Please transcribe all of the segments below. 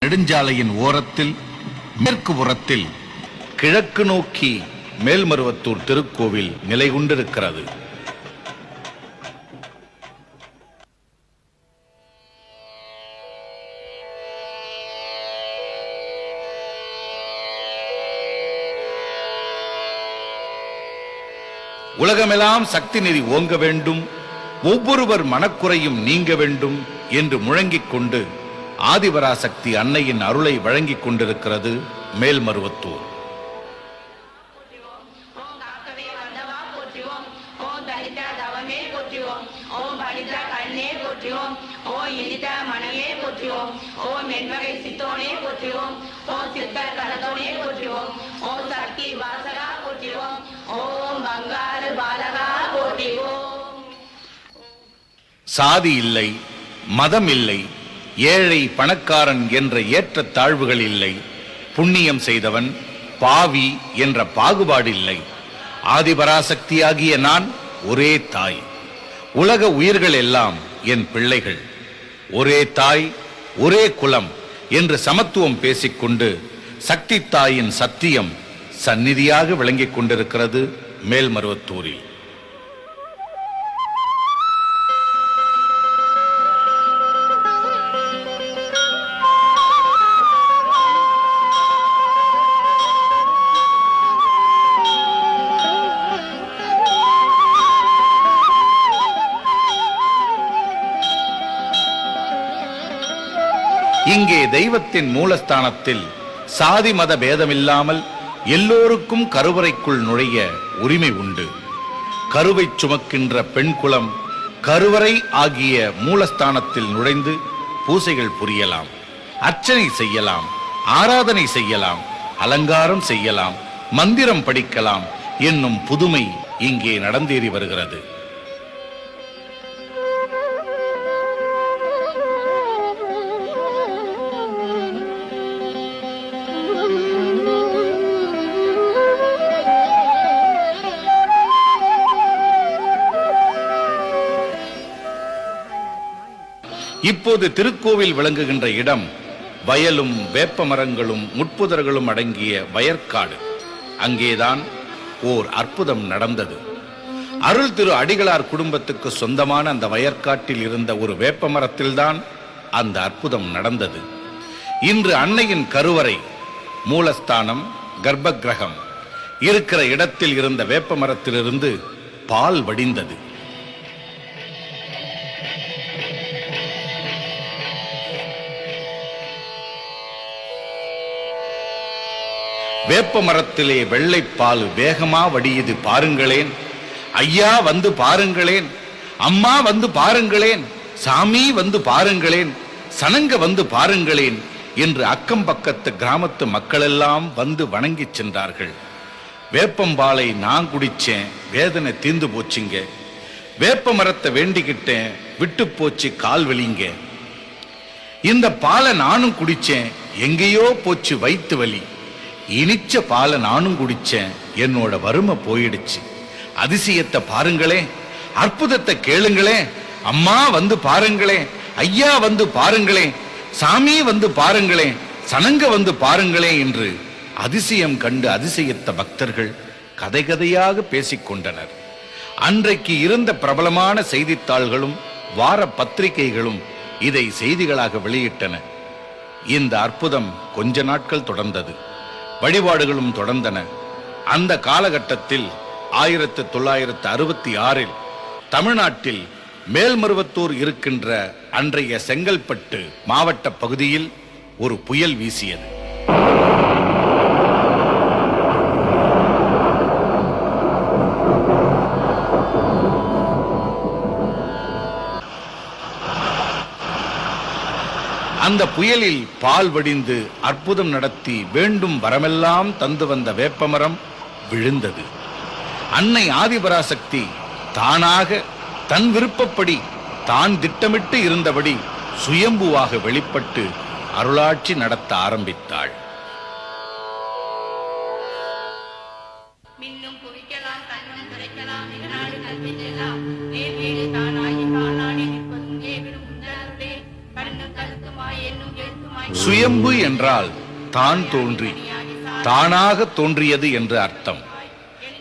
நெடுஞ்சாலையின் ஓரத்தில் மேற்கு புறத்தில் கிழக்கு நோக்கி மேல்மருவத்தூர் திருக்கோவில் நிலை கொண்டிருக்கிறது. உலகமெல்லாம் சக்தி நெறி ஓங்க வேண்டும், ஒவ்வொருவர் மனக்குறையும் நீங்க வேண்டும் என்று முழங்கிக் கொண்டு ஆதிபராசக்தி அன்னையின் அருளை வழங்கிக் கொண்டிருக்கிறது மேல்மருவத்தூர். சாதி இல்லை, மதம் இல்லை, ஏழை பணக்காரன் என்ற ஏற்ற தாழ்வுகள் இல்லை, புண்ணியம் செய்தவன் பாவி என்ற பாகுபாடு இல்லை. ஆதிபராசக்தியாகிய நான் ஒரே தாய், உலக உயிர்கள் எல்லாம் என் பிள்ளைகள், ஒரே தாய் ஒரே குலம் என்று சமத்துவம் பேசிக்கொண்டு சக்தி தாயின் சத்தியம் சந்நிதியாக விளங்கிக் கொண்டிருக்கிறது மேல்மருவத்தூரில். இங்கே தெய்வத்தின் மூலஸ்தானத்தில் சாதி மத பேதமில்லாமல் எல்லோருக்கும் கருவறைக்குள் நுழைய உரிமை உண்டு. கருவை சுமக்கின்ற பெண் குலம் கருவறை ஆகிய மூலஸ்தானத்தில் நுழைந்து பூசைகள் புரியலாம், அர்ச்சனை செய்யலாம், ஆராதனை செய்யலாம், அலங்காரம் செய்யலாம், மந்திரம் படிக்கலாம் என்னும் புதுமை இங்கே நடந்தேறி வருகிறது. இப்போது திருக்கோவில் விளங்குகின்ற இடம் வயலும் வேப்ப மரங்களும் முட்புதர்களும் அடங்கிய வயற்காடு. அங்கேதான் ஓர் அற்புதம் நடந்தது. அருள் திரு அடிகளார் குடும்பத்துக்கு சொந்தமான அந்த வயற்காட்டில் இருந்த ஒரு வேப்ப மரத்தில்தான் அந்த அற்புதம் நடந்தது. இன்று அன்னையின் கருவறை, மூலஸ்தானம், கர்ப்ப கிரகம் இருக்கிற இடத்தில் இருந்த வேப்ப மரத்திலிருந்து பால் வடிந்தது. வேப்ப மரத்திலே வெள்ளைப்பால் வேகமா வடியுது பாருங்களேன். ஐயா வந்து பாருங்களேன், அம்மா வந்து பாருங்களேன், சாமி வந்து பாருங்களேன், சனங்க வந்து பாருங்களேன் என்று அக்கம் பக்கத்து கிராமத்து மக்களெல்லாம் வந்து வணங்கி சென்றார்கள். வேப்பம்பாலை நான் குடிச்சேன், வேதனை தீர்ந்து போச்சுங்க. வேப்ப மரத்தை வேண்டிக்கிட்டேன், விட்டு போச்சு கால் வலிங்க. இந்த பாலை நானும் குடிச்சேன், எங்கேயோ போச்சு வயிற்று வலி. இனிச்ச பாலை நானும் குடிச்சேன், என்னோட வறுமை போயிடுச்சு. அதிசயத்தை பாருங்களே, அற்புதத்தை கேளுங்களே, அம்மா வந்து பாருங்களே, ஐயா வந்து பாருங்களே, சாமி வந்து பாருங்களே, சனங்க வந்து பாருங்களே என்று அதிசயம் கண்டு அதிசயத்த பக்தர்கள் கதை கதையாக பேசிக்கொண்டனர். அன்றைக்கு இருந்த பிரபலமான செய்தித்தாள்களும் வார பத்திரிகைகளும் இதை செய்திகளாக வெளியிட்டன. இந்த அற்புதம் கொஞ்ச நாட்கள் தொடர்ந்தது. வழிபாடுகளும் தொடர்ந்தன. அந்த காலகட்டத்தில் 1966 தமிழ்நாட்டில் மேல்மருவத்தூர் இருக்கின்ற அன்றைய செங்கல்பட்டு மாவட்ட பகுதியில் ஒரு புயல் வீசியது. அந்த புயலில் பால் வடிந்து அற்புதம் நடத்தி வேண்டும் வரமெல்லாம் தந்து வந்த வேப்பமரம் விழுந்தது. அன்னை ஆதிபராசக்தி தானாக தன் விருப்பப்படி தான் திட்டமிட்டு இருந்தபடி சுயம்புவாக வெளிப்பட்டு அருளாட்சி நடத்த ஆரம்பித்தாள். சுயம்பு என்றால் தான் தோன்றி, தானாக தோன்றியது என்று அர்த்தம்.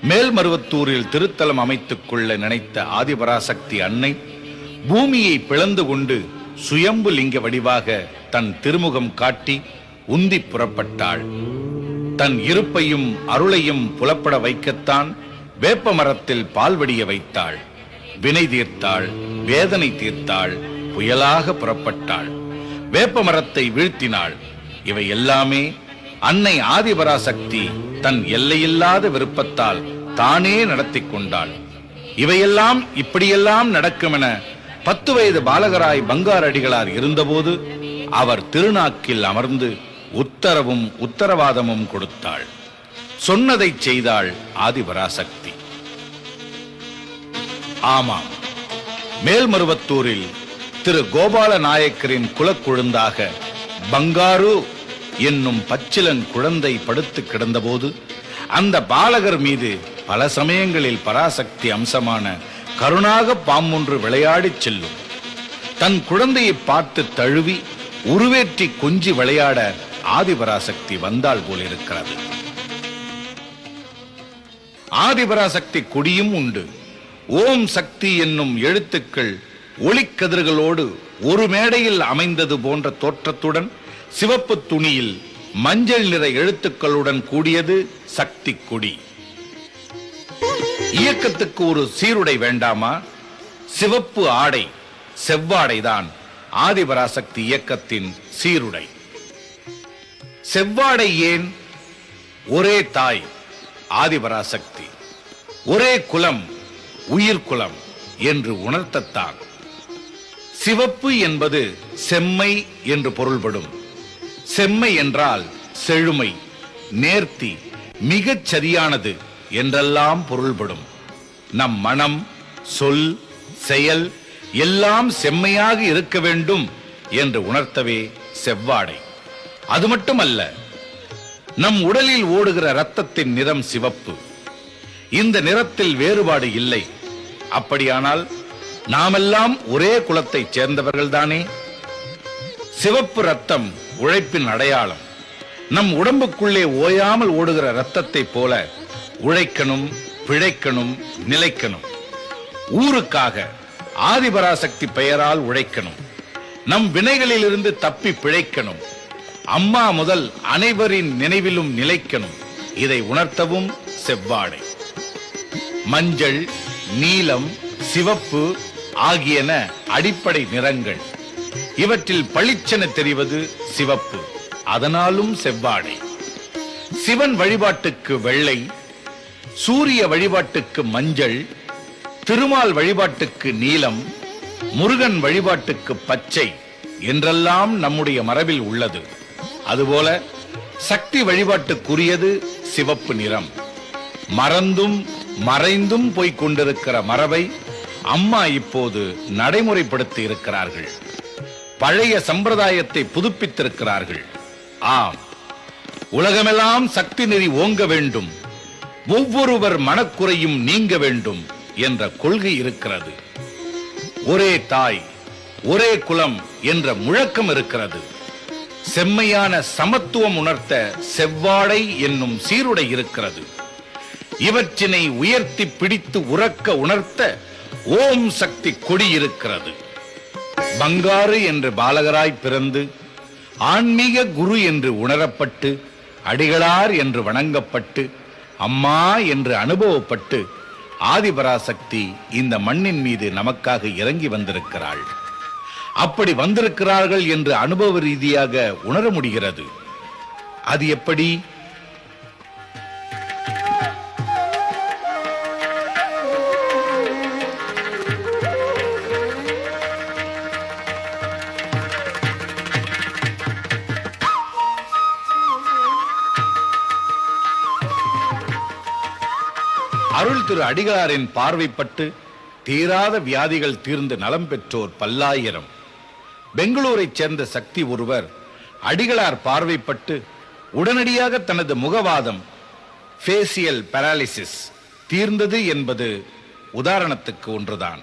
மேல்மருவத்தூரில் திருத்தலம் அமைத்துக் கொள்ள நினைத்த ஆதிபராசக்தி அன்னை பூமியை பிளந்து கொண்டு சுயம்பு லிங்க வடிவாக தன் திருமுகம் காட்டி உந்தி புறப்பட்டாள். தன் இருப்பையும் அருளையும் புலப்பட வைக்கத்தான் வேப்ப மரத்தில் பால் வடிய வைத்தாள். வினை தீர்த்தாள், வேதனை தீர்த்தாள், புயலாக புறப்பட்டாள். வேப்ப மரத்தை வீழ்த்தினாள். இவை எல்லாமே அன்னை ஆதிபராசக்தி தன் எல்லையில்லாத விருப்பத்தால் தானே நடத்தி கொண்டாள். இவையெல்லாம் இப்படியெல்லாம் நடக்கும் என 10 வயது பாலகராய் பங்காரடிகளார் இருந்தபோது அவர் திருநாக்கில் அமர்ந்து உத்தரவும் உத்தரவாதமும் கொடுத்தாள். சொன்னதை செய்தாள் ஆதிபராசக்தி. ஆமாம், மேல்மருவத்தூரில் திரு கோபால நாயக்கரின் குலக்குழுந்தாக பங்காரு என்னும் பச்சிலன் குழந்தை படுத்து கிடந்தபோது அந்த பாலகர் மீது பல சமயங்களில் பராசக்தி அம்சமான கருணாக பாம்பொன்று விளையாடிச் செல்லும். தன் குழந்தையை பார்த்து தழுவி உருவேற்றி கொஞ்சி விளையாட ஆதிபராசக்தி வந்தாள் போலிருக்கிறது. ஆதிபராசக்தி கொடியும் உண்டு. ஓம் சக்தி என்னும் எழுத்துக்கள் ஒளிக்கதிர்களோடு ஒரு மேடையில் அமைந்தது போன்ற தோற்றத்துடன் சிவப்பு துணியில் மஞ்சள் நிற எழுத்துக்களுடன் கூடியது சக்தி கொடி. இயக்கத்துக்கு ஒரு சீருடை வேண்டாமா? சிவப்பு ஆடை, செவ்வாடைதான் ஆதிபராசக்தி இயக்கத்தின் சீருடை. செவ்வாடை ஏன்? ஒரே தாய் ஆதிபராசக்தி, ஒரே குலம் உயிர் குலம் என்று உணர்த்தத்தான். சிவப்பு என்பது செம்மை என்று பொருள்படும். செம்மை என்றால் செழுமை, நேர்த்தி, மிகச் சரியானது என்றெல்லாம் பொருள்படும். நம் மனம், சொல், செயல் எல்லாம் செம்மையாக இருக்க வேண்டும் என்று உணர்த்தவே செவ்வாடை. அது மட்டுமல்ல, நம் உடலில் ஓடுகிற இரத்தத்தின் நிறம் சிவப்பு. இந்த நிறத்தில் வேறுபாடு இல்லை. அப்படியானால் நாமெல்லாம் ஒரே குலத்தைச் சேர்ந்தவர்கள்தானே? சிவப்பு ரத்தம் உழைப்பின் அடையாளம். நம் உடம்புக்குள்ளே ஓயாமல் ஓடுகிற இரத்தத்தை போல உழைக்கணும், பிழைக்கணும், நிலைக்கணும். ஊருக்காக ஆதிபராசக்தி பெயரால் உழைக்கணும். நம் வினைகளிலிருந்து தப்பி பிழைக்கணும். அம்மா முதல் அனைவரின் நினைவிலும் நிலைக்கணும். இதை உணர்த்தவும் செவ்வாடை. மஞ்சள், நீலம், சிவப்பு ஆகியன அடிப்படை நிறங்கள். இவற்றில் பளிச்சென தெரிவது சிவப்பு. அதனாலும் செவ்வாடை. சிவன் வழிபாட்டுக்கு வெள்ளை, சூரிய வழிபாட்டுக்கு மஞ்சள், திருமால் வழிபாட்டுக்கு நீலம், முருகன் வழிபாட்டுக்கு பச்சை என்றெல்லாம் நம்முடைய மரபில் உள்ளது. அதுபோல சக்தி வழிபாட்டுக்குரியது சிவப்பு நிறம். மறந்தும் மறைந்தும் போய்க் கொண்டிருக்கிற மரபை அம்மா இப்போது நடைமுறைப்படுத்தி இருக்கிறார்கள். பழைய சம்பிரதாயத்தை புதுப்பித்திருக்கிறார்கள். ஆம், உலகமெல்லாம் சக்தி நெறி ஓங்க வேண்டும், ஒவ்வொருவர் மனக்குறையும் நீங்க வேண்டும் என்ற கொள்கை இருக்கிறது. ஒரே தாய், ஒரே குலம் என்ற முழக்கம் இருக்கிறது. செம்மையான சமத்துவம் உணர்த்த செவ்வாடை என்னும் சீருடை இருக்கிறது. இவற்றினை உயர்த்தி பிடித்து உறக்க உணர்த்த ஓம் சக்தி கொடி இருக்கிறது. பங்காரு என்று பாலகராய் பிறந்து ஆன்மீக குரு என்று உணரப்பட்டு அடிகளார் என்று வணங்கப்பட்டு அம்மா என்று அனுபவப்பட்டு ஆதிபராசக்தி இந்த மண்ணின் மீது நமக்காக இறங்கி வந்திருக்கிறாள். அப்படி வந்திருக்கிறார்கள் என்று அனுபவ ரீதியாக உணர முடிகிறது. அது எப்படி? அருள் திரு அடிகளாரின் பார்வைப்பட்டு தீராத வியாதிகள் தீர்ந்து நலம் பெற்றோர் பல்லாயிரம். பெங்களூரைச் சேர்ந்த சக்தி ஒருவர் அடிகளார் பார்வைப்பட்டு உடனடியாக தனது முகவாதம் ஃபேசியல் பாராலிசிஸ் தீர்ந்தது என்பது உதாரணத்துக்கு ஒன்றுதான்.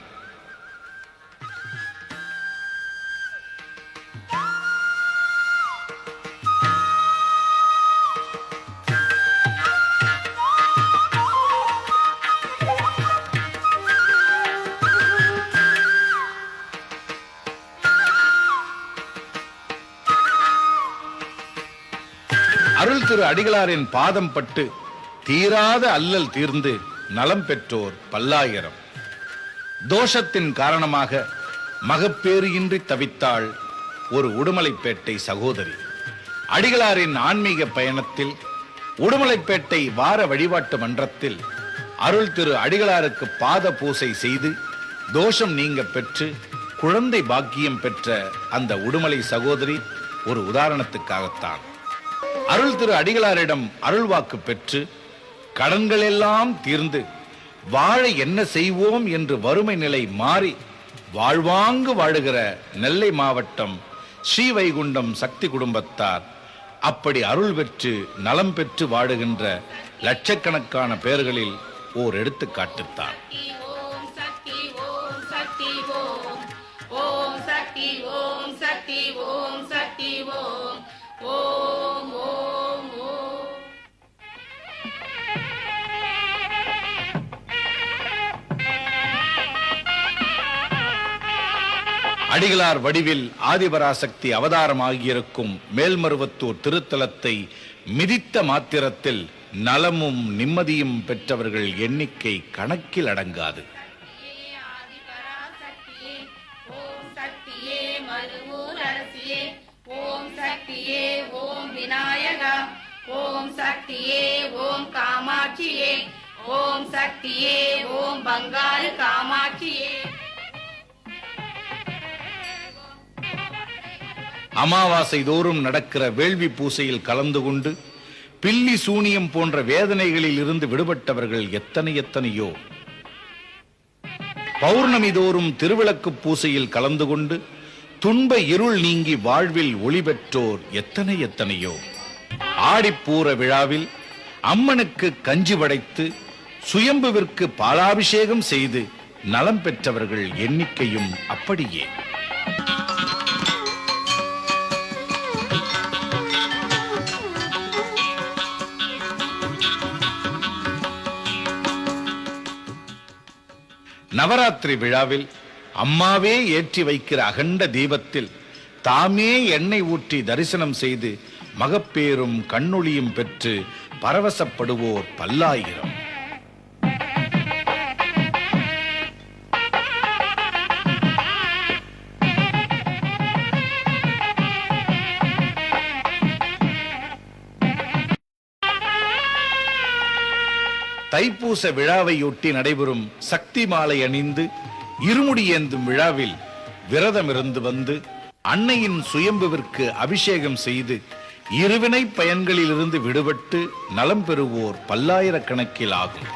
அருள் திரு அடிகளாரின் பாதம் பட்டு தீராத அல்லல் தீர்ந்து நலம் பெற்றோர் பல்லாயிரம். தோஷத்தின் காரணமாக மகப்பேறு இன்றி தவித்தாள் ஒரு உடுமலைப்பேட்டை சகோதரி. அடிகளாரின் ஆன்மீக பயணத்தில் உடுமலைப்பேட்டை வார வழிபாட்டு மன்றத்தில் அருள் திரு அடிகளாருக்கு பாத பூசை செய்து தோஷம் நீங்க பெற்று குழந்தை பாக்கியம் பெற்ற அந்த உடுமலை சகோதரி ஒரு உதாரணத்துக்காகத்தான். அருள் திரு அடிகளாரிடம் அருள்வாக்கு பெற்று கடன்கள் எல்லாம் தீர்ந்து வாழ என்ன செய்வோம் என்று வறுமை நிலை மாறி வாழ்வாங்கு வாழுகிற நெல்லை மாவட்டம் ஸ்ரீவைகுண்டம் சக்தி குடும்பத்தார் அப்படி அருள் பெற்று நலம் பெற்று வாழுகின்ற லட்சக்கணக்கான பேர்களில் ஓர் எடுத்துக்காட்டுத்தான். அடிகளார் வடிவில் ஆதிபராசக்தி அவதாரமாகியிருக்கும் மேல்மருவத்தூர் திருத்தலத்தை மிதித்த மாத்திரத்தில் நலமும் நிம்மதியும் பெற்றவர்கள் எண்ணிக்கை கணக்கில் அடங்காது. ஓம் சக்தியே ஓம் விநாயகா, ஓம் சக்தியே ஓம் காமாட்சியே, ஓம் சக்தியே ஓம் பங்காரு காமாட்சியே. அமாவாசை தோறும் நடக்கிற வேள்வி பூசையில் கலந்து கொண்டு பில்லி சூனியம் போன்ற வேதனைகளில் இருந்து விடுபட்டவர்கள் எத்தனை எத்தனையோ. பௌர்ணமி தோறும் திருவிளக்கு பூசையில் கலந்து கொண்டு துன்ப இருள் நீங்கி வாழ்வில் ஒளி பெற்றோர் எத்தனை எத்தனையோ. ஆடிப்பூர விழாவில் அம்மனுக்கு கஞ்சி படைத்து சுயம்புவிற்கு பாலாபிஷேகம் செய்து நலம் பெற்றவர்கள் எண்ணிக்கையும் அப்படியே. நவராத்திரி விழாவில் அம்மாவே ஏற்றி வைக்கிற அகண்ட தீபத்தில் தாமே எண்ணெய் ஊற்றி தரிசனம் செய்து மகப்பேரும் கண்ணொளியும் பெற்று பரவசப்படுவோர் பல்லாயிரம். தைப்பூச விழாவையொட்டி நடைபெறும் சக்தி மாலை அணிந்து இருமுடி ஏந்தும் விழாவில் விரதமிருந்து வந்து அன்னையின் சுயம்புவிற்கு அபிஷேகம் செய்து இருவினை பயன்களிலிருந்து விடுபட்டு நலம் பெறுவோர் பல்லாயிரக்கணக்கில் ஆகும்.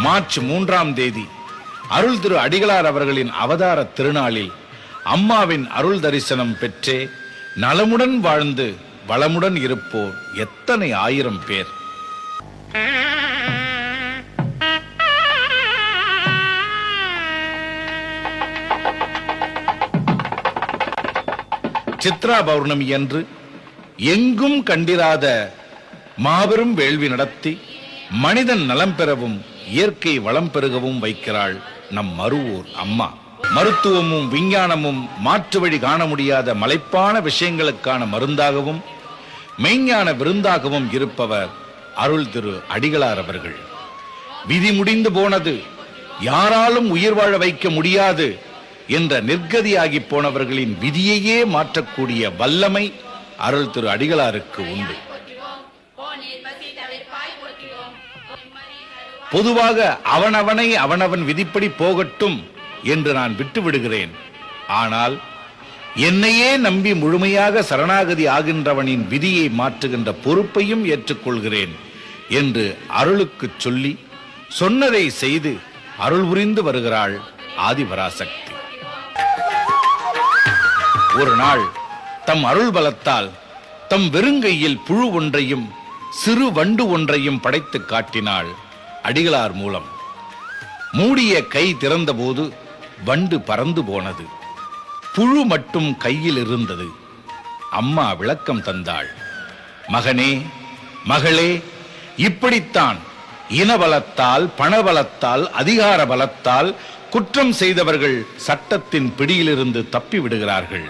மார்ச் 3ஆம் தேதி அருள் திரு அடிகளார் அவர்களின் அவதார திருநாளில் அம்மாவின் அருள் தரிசனம் பெற்றே நலமுடன் வாழ்ந்து வளமுடன் இருப்போர் எத்தனை ஆயிரம் பேர். சித்ரா பௌர்ணமி அன்று எங்கும் கண்டிராத மாபெரும் வேள்வி நடத்தி மனிதன் நலம் பெறவும் இயற்கை வளம் பெருகவும் வைக்கிறாள் நம் மருவூர் அம்மா. மருத்துவமும் விஞ்ஞானமும் மாற்று வழி காண முடியாத மலைப்பான விஷயங்களுக்கான மருந்தாகவும் மெய்ஞான விருந்தாகவும் இருப்பவர் அருள் திரு அடிகளார் அவர்கள். விதி முடிந்து போனது, யாராலும் உயிர் வாழ வைக்க முடியாது என்ற நிர்கதியாகி போனவர்களின் விதியையே மாற்றக்கூடிய வல்லமை அருள் திரு அடிகளாருக்கு உண்டு. பொதுவாக அவனவனை அவனவன் விதிப்படி போகட்டும் என்று நான் விட்டு விடுகிறேன். ஆனால் என்னையே நம்பி முழுமையாக சரணாகதி ஆகின்றவனின் விதியை மாற்றுகின்ற பொறுப்பையும் ஏற்றுக்கொள்கிறேன் என்று அருளுக்கு சொல்லி சொன்னதை செய்து அருள் புரிந்து வருகிறாள் ஆதிபராசக்தி. ஒரு நாள் தம் அருள் பலத்தால் தம் வெறுங்கையில் புழு ஒன்றையும் சிறு வண்டு ஒன்றையும் படைத்து காட்டினாள் அடிகளார் மூலம். மூடிய கை திறந்தபோது வண்டு பறந்து போனது, புழு மட்டும் கையில் இருந்தது. அம்மா விளக்கம் தந்தாள். மகனே, மகளே, இப்படித்தான் இனபலத்தால், பணபலத்தால், அதிகார பலத்தால் குற்றம் செய்தவர்கள் சட்டத்தின் பிடியிலிருந்து தப்பி விடுகிறார்கள்.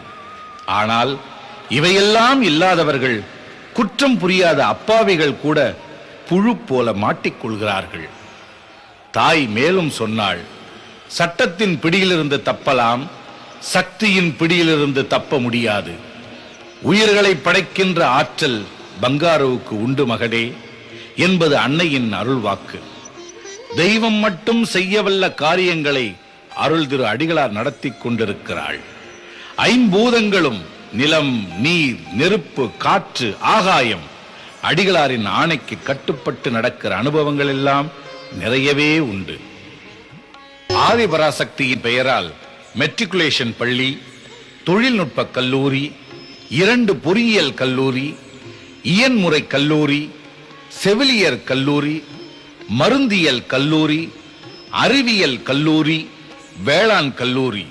ஆனால் இவையெல்லாம் இல்லாதவர்கள், குற்றம் புரியாத அப்பாவிகள் கூட புழு போல மாட்டிக்கொள்கிறார்கள். தாய் மேலும் சொன்னாள், சட்டத்தின் பிடியிலிருந்து தப்பலாம், சக்தியின் பிடியிலிருந்து தப்ப முடியாது. உயிர்களை படைக்கின்ற ஆற்றல் பங்காருவுக்கு உண்டு மகனே என்பது அன்னையின் அருள்வாக்கு. தெய்வம் மட்டும் செய்யவல்ல காரியங்களை அருள் திரு அடிகளார் நடத்தி கொண்டிருக்கிறாள். ஐம்பூதங்களும் நிலம், நீர், நெருப்பு, காற்று, ஆகாயம் அடிகளாரின் ஆணைக்கு கட்டுப்பட்டு நடக்கிற அனுபவங்கள் எல்லாம் நிறையவே உண்டு. ஆதிபராசக்தியின் பெயரால் மெட்ரிகுலேஷன் பள்ளி, தொழில்நுட்ப கல்லூரி, 2 பொறியியல் கல்லூரி, இயன்முறை கல்லூரி, செவிலியர் கல்லூரி, மருந்தியல் கல்லூரி, அறிவியல் கல்லூரி, வேளாண் கல்லூரி,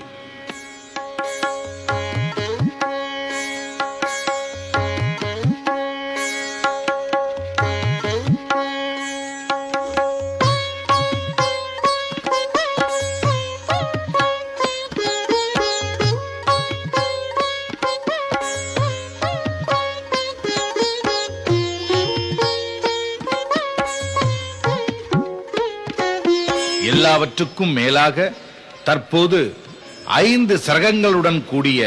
எல்லாவற்றுக்கும் மேலாக தற்போது 5 சரகங்களுடன் கூடிய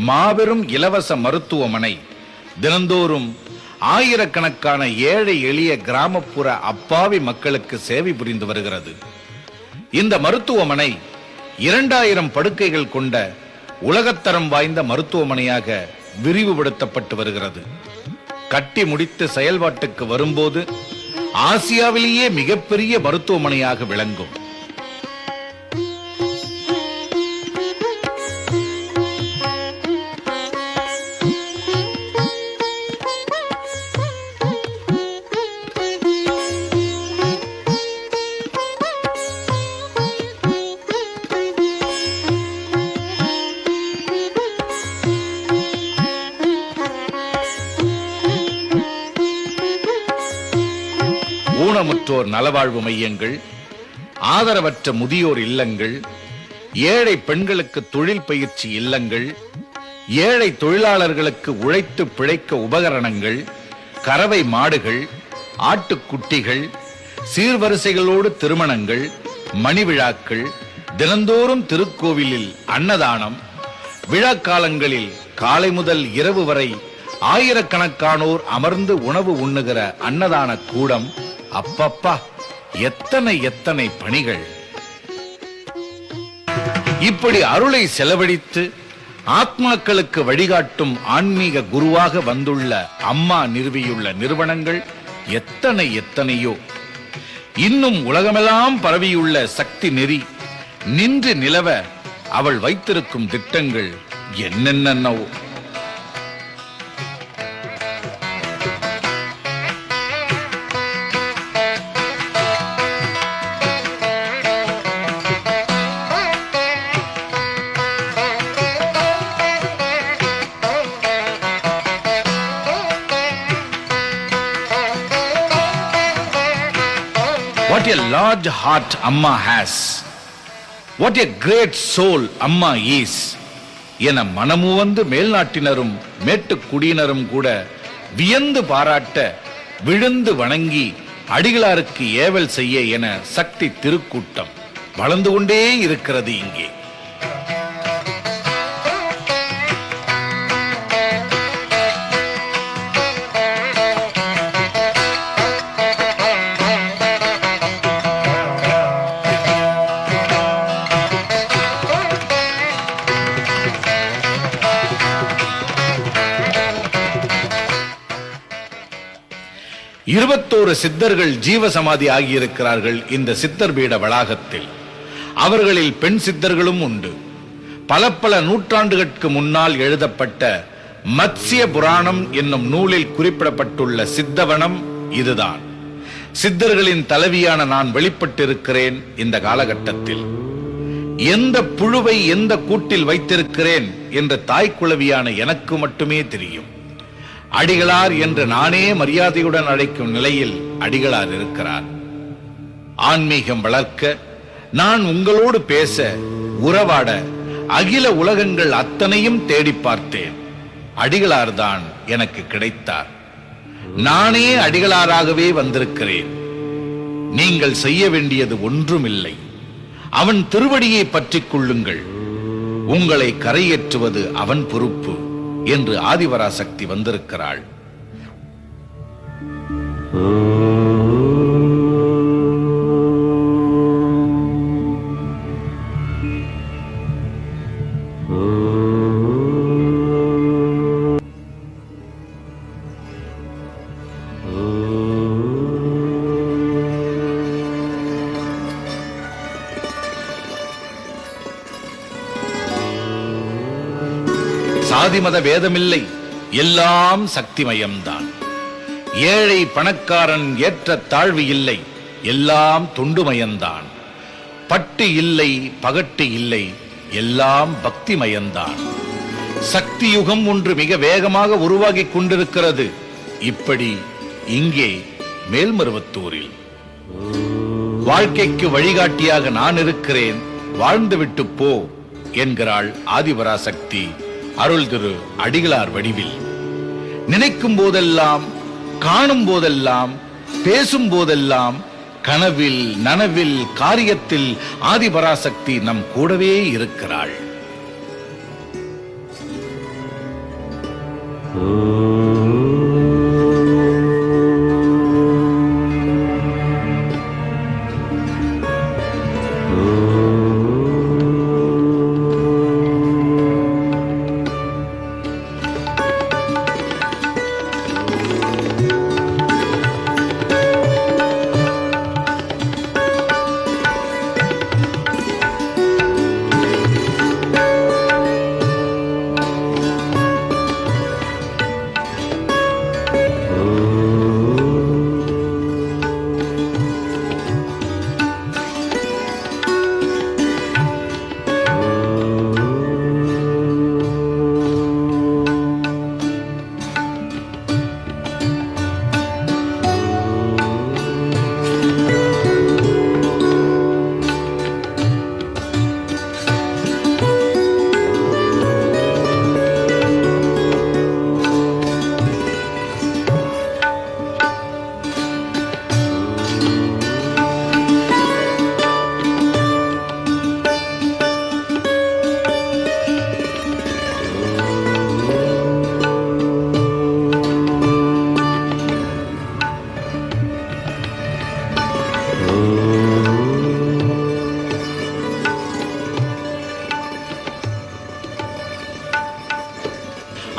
மாபெரும் இலவச மருத்துவமனை தினந்தோறும் ஆயிரக்கணக்கான ஏழை எளிய கிராமப்புற அப்பாவி மக்களுக்கு சேவை புரிந்து வருகிறது. இந்த மருத்துவமனை 2000 படுக்கைகள் கொண்ட உலகத்தரம் வாய்ந்த மருத்துவமனையாக விரிவுபடுத்தப்பட்டு வருகிறது. கட்டி முடித்து செயல்பாட்டுக்கு வரும்போது ஆசியாவிலேயே மிகப்பெரிய மருத்துவமனையாக விளங்கும். ஊனமுற்றோர் நலவாழ்வு மையங்கள், ஆதரவற்ற முதியோர் இல்லங்கள், ஏழை பெண்களுக்கு தொழில் பயிற்சி இல்லங்கள், ஏழை தொழிலாளர்களுக்கு உழைத்து பிழைக்க உபகரணங்கள், கறவை மாடுகள், ஆட்டுக்குட்டிகள், சீர்வரிசைகளோடு திருமணங்கள், மணிவிழாக்கள், தினந்தோறும் திருக்கோவிலில் அன்னதானம், விழாக்காலங்களில் காலை முதல் இரவு வரை ஆயிரக்கணக்கானோர் அமர்ந்து உணவு உண்ணுகிற அன்னதான கூடம். அப்பப்பா, எத்தனை எத்தனை பணிகள்! இப்படி அருளை செலவழித்து ஆத்மாக்களுக்கு வழிகாட்டும் ஆன்மீக குருவாக வந்துள்ள அம்மா நிறுவியுள்ள நிறுவனங்கள் எத்தனை எத்தனையோ. இன்னும் உலகமெல்லாம் பரவியுள்ள சக்தி நெறி நின்று நிலவ அவள் வைத்திருக்கும் திட்டங்கள் என்னென்னவோ. What a large heart Amma has. What a great soul Amma is. என மனமுவந்து மேல்நாட்டினரும் மேட்டுக்குடியினரும் கூட வியந்து பாராட்ட, விழுந்து வணங்கி அடிகளாருக்கு ஏவல் செய்ய என சக்தி திருக்கூட்டம் வளர்ந்து கொண்டே இருக்கிறது இங்கே. இருபத்தோரு சித்தர்கள் ஜீவசமாதி ஆகியிருக்கிறார்கள் இந்த சித்தர் பீட வளாகத்தில். அவர்களில் பெண் சித்தர்களும் உண்டு. பல பல நூற்றாண்டுகளுக்கு முன்னால் எழுதப்பட்ட மத்ஸ்ய புராணம் என்னும் நூலில் குறிப்பிடப்பட்டுள்ள சித்தவனம் இதுதான். சித்தர்களின் தலைவியான நான் வெளிப்பட்டிருக்கிறேன் இந்த காலகட்டத்தில். எந்த புழுவை எந்த கூட்டில் வைத்திருக்கிறேன் என்ற தாய்க்குளவியான எனக்கு மட்டுமே தெரியும். அடிகளார் என்று நானே மரியாதையுடன் அழைக்கும் நிலையில் அடிகளார் இருக்கிறார். ஆன்மீகம் வளர்க்க, நான் உங்களோடு பேச, உறவாட அகில உலகங்கள் அத்தனையும் தேடி பார்த்தேன். அடிகளார்தான் எனக்கு கிடைத்தார். நானே அடிகளாராகவே வந்திருக்கிறேன். நீங்கள் செய்ய வேண்டியது ஒன்றுமில்லை. அவன் திருவடியை பற்றிக் கொள்ளுங்கள். உங்களை கரையேற்றுவது அவன் பொறுப்பு என்று ஆதிபராசக்தி வந்திருக்கிறாள். சாதிமத வேதமில்லை, எல்லாம் சக்திமயம்தான். ஏழை பணக்காரன் ஏற்ற தாழ்வு இல்லை, எல்லாம் தொண்டுமயம்தான். பட்டு இல்லை, பகட்டு இல்லை, எல்லாம் பக்திமயம்தான். சக்தி யுகம் ஒன்று மிக வேகமாக உருவாகிக் கொண்டிருக்கிறது. இப்படி இங்கே மேல்மருவத்தூரில் வாழ்க்கைக்கு வழிகாட்டியாக நான் இருக்கிறேன், வாழ்ந்துவிட்டு போ என்கிறாள் ஆதிபராசக்தி அருள் திரு அடிகளார் வடிவில். நினைக்கும் போதெல்லாம், காணும் போதெல்லாம், பேசும் போதெல்லாம், கனவில், நனவில், காரியத்தில் ஆதிபராசக்தி நம் கூடவே இருக்கிறாள்.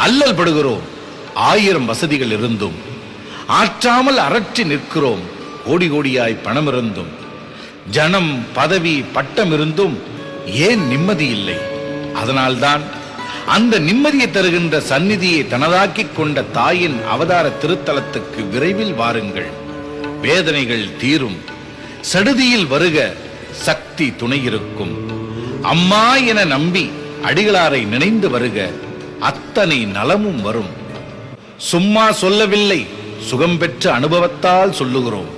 அல்லல் படுகிறோம். 1000 வசதிகள் இருந்தும் ஆற்றாமல் அரற்றி நிற்கிறோம். கோடி கோடியாய் பணம் இருந்தும், ஜனம், பதவி, பட்டம் இருந்தும் ஏன் நிம்மதி இல்லை? அதனால்தான் அந்த நிம்மதியை தருகின்ற சந்நிதியை தனதாக்கிக் கொண்ட தாயின் அவதார திருத்தலத்துக்கு விரைவில் வாருங்கள். வேதனைகள் தீரும். சடுதியில் வருக, சக்தி துணை இருக்கும். அம்மா என நம்பி அடிகளாரை நினைந்து வருக, அத்தனை நலமும் வரும். சும்மா சொல்லவில்லை, சுகம் பெற்ற அனுபவத்தால் சொல்லுகிறோம்.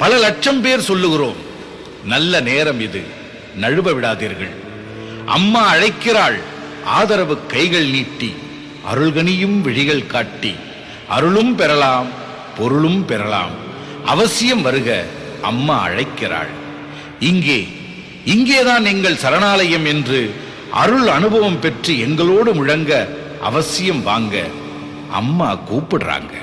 பல லட்சம் பேர் சொல்லுகிறோம். நல்ல நேரம் இது, நழுவ விடாதீர்கள். அம்மா அழைக்கிறாள். ஆதரவு கைகள் நீட்டி, அருள்கனியும் விழிகள் காட்டி, அருளும் பெறலாம், பொருளும் பெறலாம். அவசியம் வருக, அம்மா அழைக்கிறாள். இங்கேதான் எங்கள் சரணாலயம் என்று அருள் அனுபவம் பெற்று எங்களோடு முழங்க அவசியம் வாங்க. அம்மா கூப்பிடுறாங்க.